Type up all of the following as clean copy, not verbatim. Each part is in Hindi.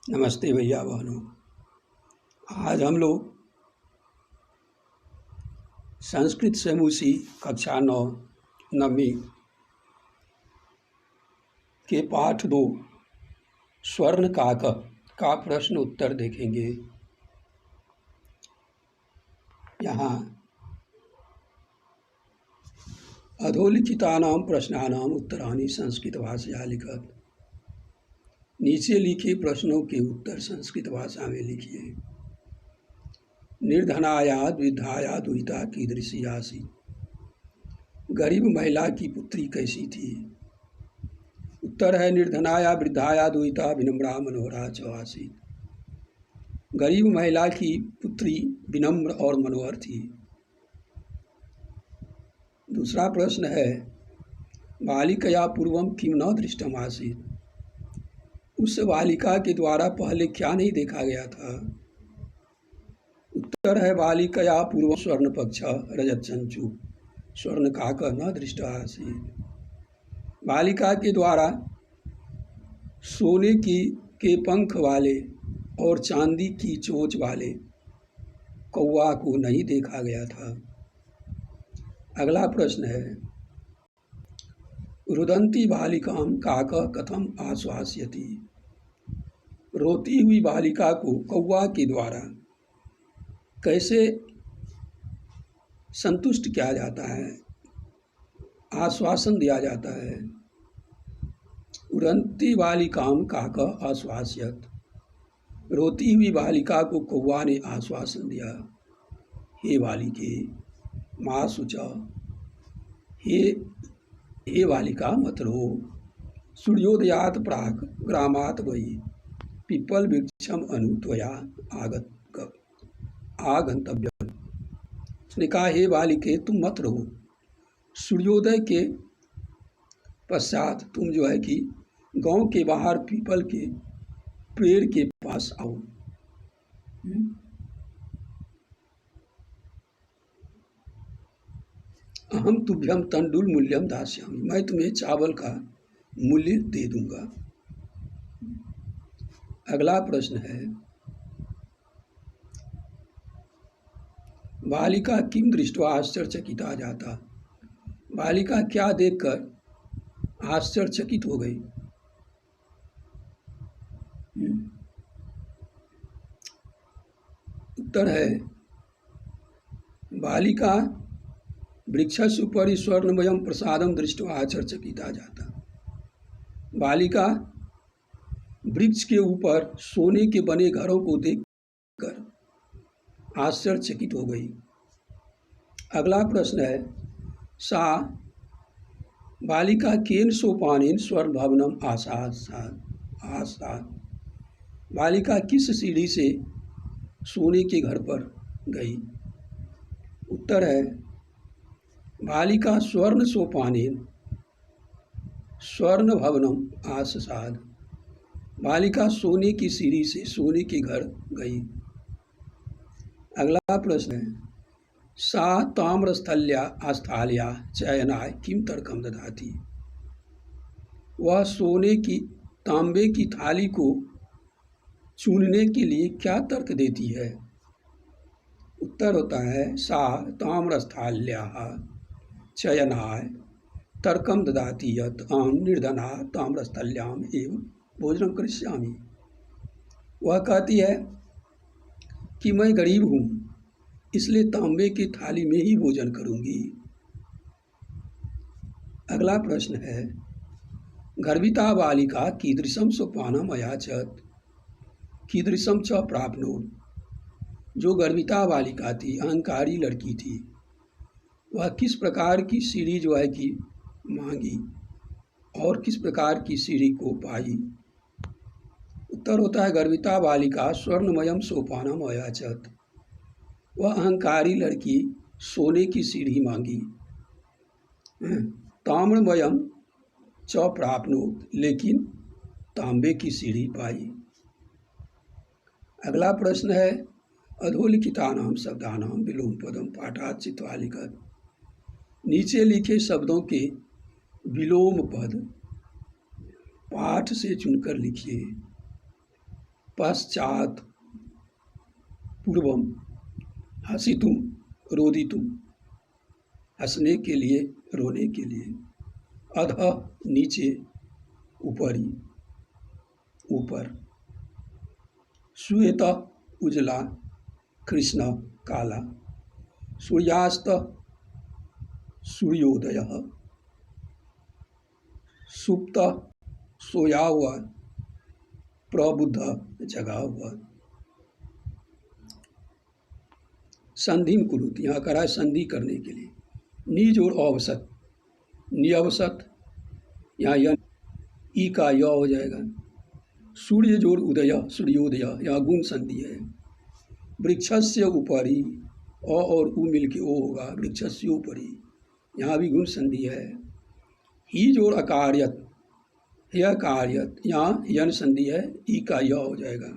नमस्ते भैया बहनों। आज हम लोग संस्कृत समूसी कक्षा 9 नवमीं के पाठ 2 स्वर्ण काक का प्रश्न उत्तर देखेंगे। यहाँ अधोलिखितानां प्रश्नानां उत्तराणि संस्कृत भाषया लिखत। नीचे लिखे प्रश्नों के उत्तर संस्कृत भाषा में लिखिए। निर्धनाया द्विधाया दुहिता कीदृशी आसीत्। गरीब महिला की पुत्री कैसी थी? उत्तर है निर्धनाया वृद्धाया दुहिता विनम्रा मनोहरा च आसीत्। गरीब महिला की पुत्री विनम्र और मनोहर थी। दूसरा प्रश्न है बालिकया पूर्वम किम न दृष्टम आसीत्। उस बालिका के द्वारा पहले क्या नहीं देखा गया था? उत्तर है बालिकया पूर्व स्वर्ण पक्ष रजत चंचु स्वर्ण काक न दृष्ट आसीत्। बालिका के द्वारा सोने के पंख वाले और चांदी की चोंच वाले कौवा को नहीं देखा गया था। अगला प्रश्न है रुदंती बालिकां काक कथम आश्वास्यति। रोती हुई बालिका को कौवा के द्वारा कैसे संतुष्ट किया जाता है, आश्वासन दिया जाता है? रुदंती बालिकां काक आश्वास्यत। रोती हुई बालिका को कौवा ने आश्वासन दिया, हे बालिके माँ शुचा, हे बालिका मत रो। सूर्योदयात प्राक ग्रामात वही पिपल वृक्षम अनु त्वया आगंतव्यम। उसने कहा हे बालिके तुम मत रहो, सूर्योदय के पश्चात तुम जो है कि गांव के बाहर पीपल के पेड़ के पास आओ। अहम तुभ्यम तंडुल मूल्यम दास्यामि। मैं तुम्हें चावल का मूल्य दे दूंगा। अगला प्रश्न है बालिका किम दृष्ट्वा आश्चर्यचकिता जाता। बालिका क्या देखकर आश्चर्यचकित हो गई? उत्तर है बालिका वृक्षस्य उपरि स्वर्णमयं प्रसादं दृष्ट्वा आश्चर्यचकिता जाता। बालिका वृक्ष के ऊपर सोने के बने घरों को देखकर आश्चर्यचकित हो गई। अगला प्रश्न है सा बालिका केन सोपानेन स्वर्ण भवनम आसाद। बालिका किस सीढ़ी से सोने के घर पर गई? उत्तर है बालिका स्वर्ण सोपानेन स्वर्ण भवनम आसाद। बालिका सोने की सीढ़ी से सोने के घर गई। अगला प्रश्न है सा ताम्रस्थल्या आस्थाल्या चयनाय किम तर्कम ददाति। वह सोने की तांबे की थाली को चुनने के लिए क्या तर्क देती है? उत्तर होता है सा ताम्रस्थल्या चयनाय तर्कम ददाति यत् अहं निर्धना ताम्रस्थल्याम एव भोजनम करिष्यामि। वह कहती है कि मैं गरीब हूँ, इसलिए तांबे की थाली में ही भोजन करूँगी। अगला प्रश्न है गर्भिता बालिका कीदृशं सोपानम अयाचत कीदृशं च प्राप्नोत्। जो गर्भिता बालिका थी, अहंकारी लड़की थी, वह किस प्रकार की सीढ़ी जो है कि मांगी और किस प्रकार की सीढ़ी को पाई? उत्तर होता है गर्भिता बालिका स्वर्णमयम सोपानम अयाचत। वह अहंकारी लड़की सोने की सीढ़ी मांगी। ताम्रमयम च प्राप्नोत्, लेकिन तांबे की सीढ़ी पाई। अगला प्रश्न है अधोलिखितानां शब्दानां विलोम पदम पाठात् चित्वा लिखत। नीचे लिखे शब्दों के विलोम पद पाठ से चुनकर लिखिए। पश्चात पूर्वम हसितुम रोदितुम, हंसने के लिए रोने के लिए, अधः नीचे, ऊपरी ऊपर, श्वेत उजला, कृष्ण काला, सूर्यास्त सूर्योदय, सुप्त सोया हुआ, प्रबुद्ध जगा हुआ। संधि कुरुत, यहाँ करा है संधि करने के लिए। निज और अवसत, निअवसत, यहाँ ई का य हो जाएगा। सूर्य जोड़ उदय, सूर्योदय, यहाँ गुण संधि है। वृक्षस्य ऊपरी, अ और उ मिल के ओ होगा, वृक्षस्य ऊपरी, यहाँ भी गुण संधि है। ही जोड़ अकार्यत, यह कार्यत, यहाँ यन संधि है, ई का य हो जाएगा।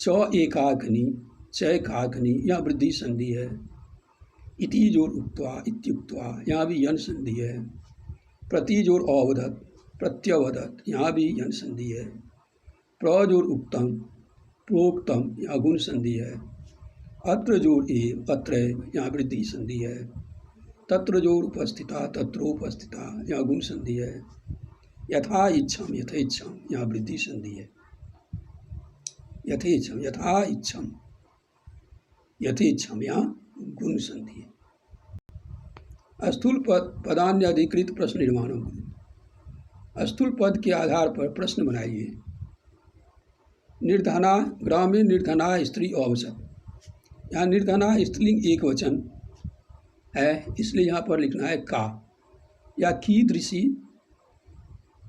च एकाग्नि, चय काग्नि, यहाँ वृद्धि संधि है। इति जोड़ उक्त्वा, इत्युक्त्वा, यहाँ भी यन संधि है। प्रति जोड़ अवदत, प्रत्यवदत, यहाँ भी यन संधि है। प्र जोड़ उक्तम, प्रोक्तम, यहाँ गुण संधि है। अत्र जोड़ एव, अत्र, यहाँ वृद्धि संधि है। तत्र जोड़ उपस्थिता, तत्रोपस्थिता, यहाँ गुण संधि है। यथा इच्छम, यथेच्छम, यहाँ वृद्धि संधि है। यथेच्छम, यथा इच्छम, यथेच्छम, यहाँ गुण संधि है। स्थूल पदान्य अधिकृत प्रश्न निर्माण। स्थूल पद के आधार पर प्रश्न बनाइए। निर्धना, ग्रामे निर्धना स्त्री अवसत, यहाँ निर्धना स्त्रीलिंग एक वचन है, इसलिए यहाँ पर लिखना है का। या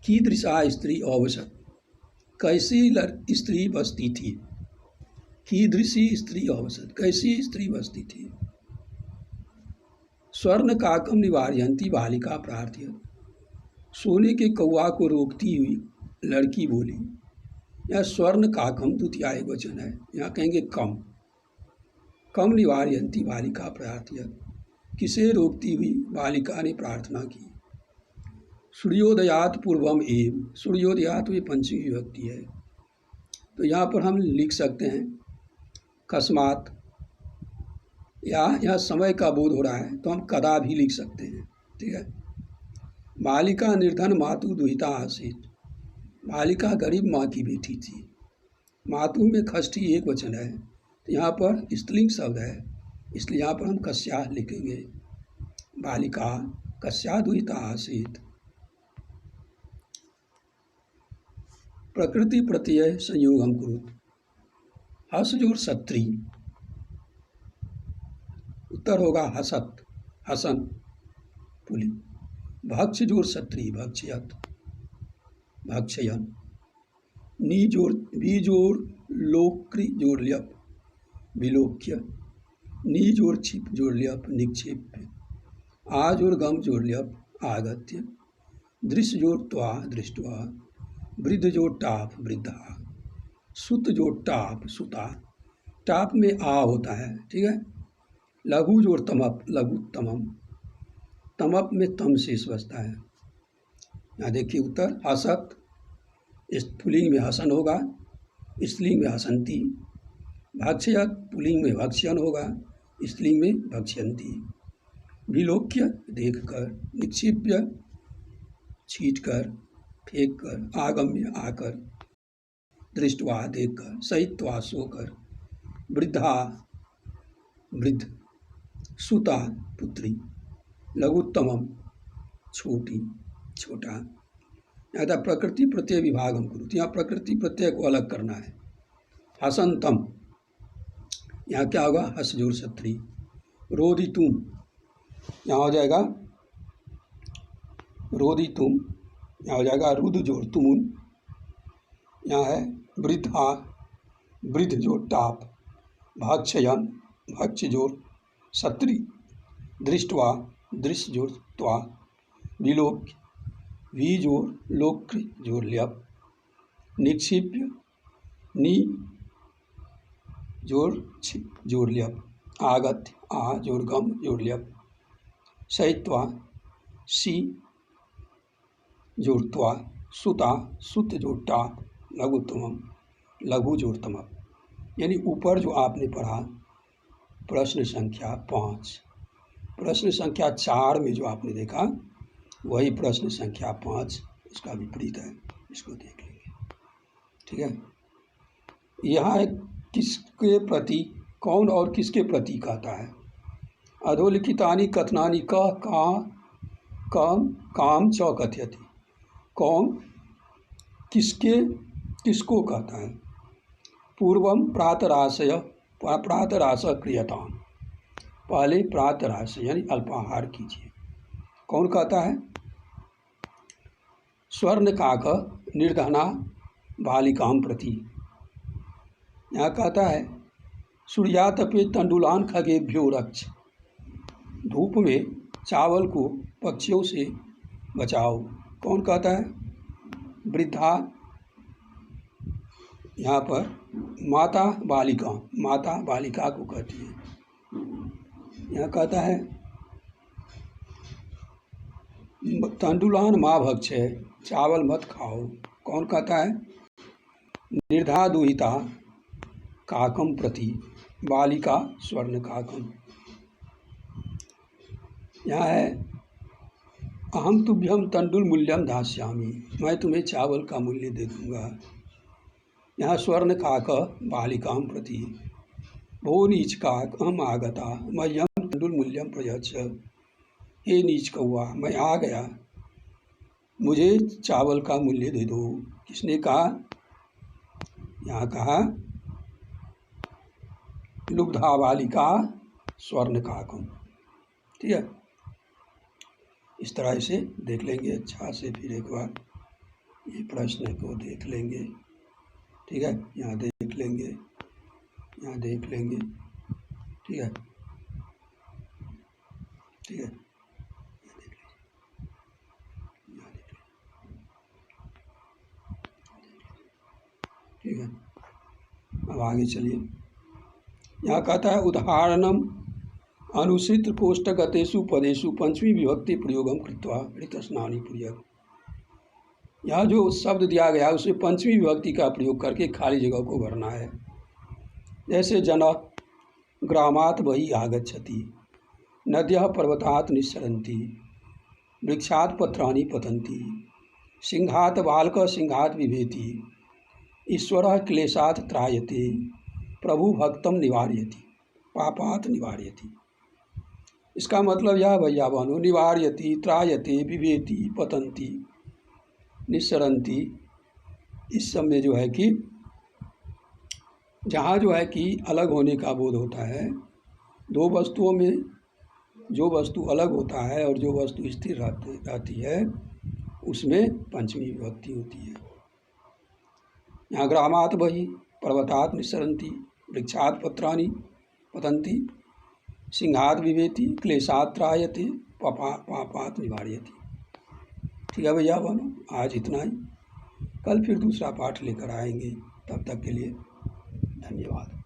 कीदृशा स्त्री अवसत, कैसी स्त्री बसती थी। कीदृशी स्त्री अवसत, कैसी स्त्री बसती थी। स्वर्ण काकम निवारयंती बालिका प्रार्थयत, सोने के कौआ को रोकती हुई लड़की बोली। यह स्वर्ण काकम द्वितीय वचन है, यहाँ कहेंगे कम। कम निवारयंती बालिका प्रार्थयत, किसे रोकती हुई बालिका ने प्रार्थना की। सूर्योदयात पूर्वम एव, सूर्योदयात ये पंचमी विभक्ति है, तो यहाँ पर हम लिख सकते हैं कस्मात, या यहाँ समय का बोध हो रहा है तो हम कदा भी लिख सकते हैं। ठीक है। बालिका निर्धन मातु दुहिता आसीत, बालिका गरीब माँ की बेटी थी। मातु में खष्ठी एक वचन है, तो यहाँ पर स्त्रीलिंग शब्द है, इसलिए यहाँ पर हम कस्या लिखेंगे। बालिका कस्या दुहिता आसीत। प्रकृति प्रत्यय संयोगम कुरुत, हस जोड़ सत्री, उत्तर होगा हसत, हसन पुलिंग। भक्ष जोड़ सत्री, भक्षयत, भक्षयन। नी जोड़, बी जोड़ लोक्रि जोड़ ल्यप, विलोक्य। नी जोड़ छिप जोड़ ल्यप, निक्षेप्य। आ जोड़ गम जोड़ ल्यप, आगत्य। दृश्य जोड़ त्वा, दृष्टवा। वृद्ध जोड़ टाप, वृद्धा। सुत जोड़ टाप, सुता, टाप में आ होता है। ठीक है। लघु जोड़ तमप, लघुत्तमम, तमप में तम शेष बचता है। यहाँ देखिए उत्तर हसत, पुल्लिंग में हसन होगा, स्त्रीलिंग में हसंती। भक्षयत, पुल्लिंग में भक्ष्यन होगा, स्त्रीलिंग में भक्ष्यंती। विलोक्य, देख कर। निक्षिप्य, छीट कर, फेंक कर। आगम्य, आकर। दृष्टवा, देख कर। सहित्वा, सोकर। वृद्धा, वृद्ध। सुता, पुत्री। लघुत्तमम, छोटी, छोटा। यहाँ था प्रकृति प्रत्यय विभागम कुरुत, यहाँ प्रकृति प्रत्यय को अलग करना है। हसंतम, यहाँ क्या होगा, हस जोड़ सत्री। रोदितुम, यहाँ हो जाएगा रोदितुम, यहाँ हो जाएगा रुद जोड़ तुमुन। यहाँ है वृद्धा, वृद्ध जोड़ टाप। भक्षयन, भक्ष जोड़ सत्री। दृष्टवा, दृश्य जोड़ त्वा। विलोक्य, वी जोड़ लोक्र जोड़ ल्यप। निक्षिप्य, नी जोड़ छिप जोड़ ल्यप। आगत्य, आ जोड़ गम जोड़ ल्यप। सहित्वा, सी जोड़ त्वा। सुता, सुत जोड़ टाप, लघुत्तमम। लघुजोरतमः, यानी ऊपर जो आपने पढ़ा प्रश्न संख्या 5, प्रश्न संख्या 4 में जो आपने देखा वही प्रश्न संख्या 5 उसका विपरीत है। इसको देख लेंगे, ठीक है। यहाँ किसके प्रति, कौन और किसके प्रति कहता है। अधोलिखितानि कथनानि क का काम काम च कथयति, कौन किसके किसको कहता है। पूर्वम प्रातराशय क्रियताम, पहले प्रातराशय यानी अल्पाहार कीजिए, कौन कहता है। स्वर्णकाक निर्धना बालिकाम प्रति, यहाँ कहता है सूर्यातपे तंडुलान खगेभ्यो रक्ष, धूप में चावल को पक्षियों से बचाओ, कौन कहता है। वृद्धा, यहाँ पर माता बालिका को कहती है। यहाँ कहता है तंडुलान माँ भक्षय, चावल मत खाओ, कौन कहता है। निर्धा दुहिता काकम प्रति, बालिका स्वर्ण काकम। यहाँ है अहम तुभ्यम तंडुल मूल्यम दास्यामि, मैं तुम्हें चावल का मूल्य दे दूँगा। यहाँ स्वर्ण काक बालिकाम प्रति, भो नीच काक अहम आगता मह्यम तंडुल मूल्यम प्रयच्छ, हे नीच कौआ मैं आ गया, मुझे चावल का मूल्य दे दो। किसने कहा। यहाँ कहा लुब्धा बालिका स्वर्ण काकम, ठीक है। इस तरह से देख लेंगे अच्छा से, फिर एक बार ये प्रश्न को देख लेंगे, ठीक है। यहाँ देख लेंगे, यहाँ देख लेंगे, ठीक है, ठीक है। ठीक है, अब आगे चलिए। यहाँ कहता है उदाहरणम अनुचित कोष्ठगतेषु पदेषु पंचमी विभक्ति प्रयोगम कृत्वा ऋतस्नानि पूर्यक। यहाँ जो शब्द दिया गया उसमें पंचमी विभक्ति का प्रयोग करके खाली जगह को भरना है। जैसे जनक ग्रामात् बहिः आगच्छति, नद्यः पर्वतात् निस्सरन्ति, वृक्षात् पत्राणि पतन्ति, सिंहात् बालकः सिंहात् बिभेति, ईश्वरः क्लेशात् त्रायते, प्रभु भक्तं निवारयति, पापात् निवारयति। इसका मतलब यह भैया बहनों, निवारयति, त्रायते, बिभेति, पतन्ति, निस्सरन्ति, इस सब में जो है कि जहाँ जो है कि अलग होने का बोध होता है, दो वस्तुओं में जो वस्तु अलग होता है और जो वस्तु स्थिर रहती है उसमें पंचमी विभक्ति होती है। यहाँ ग्रामात् बहिः, पर्वतात् निस्सरन्ति, वृक्षात् पत्राणि पतन्ति, सिंहात् बिभेति, क्लेशात् त्रायते, पापात् निवारयति। ठीक है भैया बहनों, आज इतना ही। कल फिर दूसरा पाठ लेकर आएंगे, तब तक के लिए धन्यवाद।